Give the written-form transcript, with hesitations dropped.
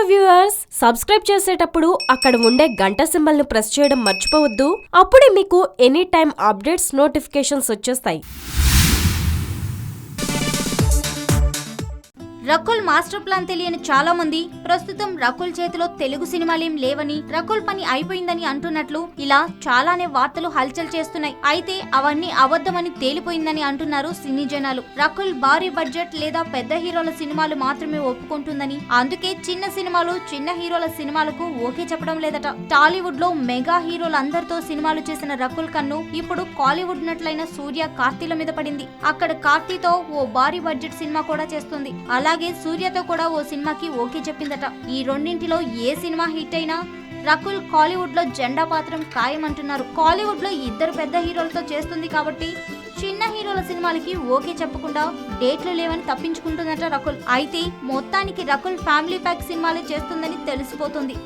Viewers, subscribe చేసేటప్పుడు అక్కడ ఉండే గంట సింబల్ ను ప్రెస్ చేయడం మర్చిపోవద్దు. అప్పుడే మీకు ఎనీ టైం అప్డేట్స్ నోటిఫికేషన్స్ వచ్చేస్తాయి. రకుల్ మాస్టర్ ప్లాన్ తెలియని చాలా మంది ప్రస్తుతం రకుల్ చేతిలో తెలుగు సినిమాలేం లేవని, రకుల్ పని అయిపోయిందని అంటున్నట్లు ఇలా చాలానే వార్తలు హల్చల్ చేస్తున్నాయి. అయితే అవన్నీ అబద్ధమని తేలిపోయిందని అంటున్నారు సినీ జనాలు. రకుల్ భారీ బడ్జెట్ లేదా పెద్ద హీరోల సినిమాలు మాత్రమే ఒప్పుకుంటుందని, అందుకే చిన్న సినిమాలు, చిన్న హీరోల సినిమాలకు ఓకే చెప్పడం లేదట. టాలీవుడ్ లో మెగా హీరోలందరితో సినిమాలు చేసిన రకుల్ కన్ను ఇప్పుడు కాలీవుడ్ నటులైన సూర్య, కార్తీల మీద పడింది. అక్కడ కార్తీతో ఓ భారీ బడ్జెట్ సినిమా కూడా చేస్తుంది. అలాగే సూర్యతో కూడా ఓ సినిమాకి ఓకే చెప్పిందట. ఈ రెండింటిలో ఏ సినిమా హిట్ అయినా రకుల్ కాలీవుడ్ లో జెండా పాత్రం ఖాయమంటున్నారు. కాలీవుడ్ లో ఇద్దరు పెద్ద హీరోలతో చేస్తుంది కాబట్టి చిన్న హీరోల సినిమాలకి ఓకే చెప్పకుండా డేట్లు లేవని తప్పించుకుంటుందట రకుల్. అయితే మొత్తానికి రకుల్ ఫ్యామిలీ ప్యాక్ సినిమాలే చేస్తుందని తెలిసిపోతుంది.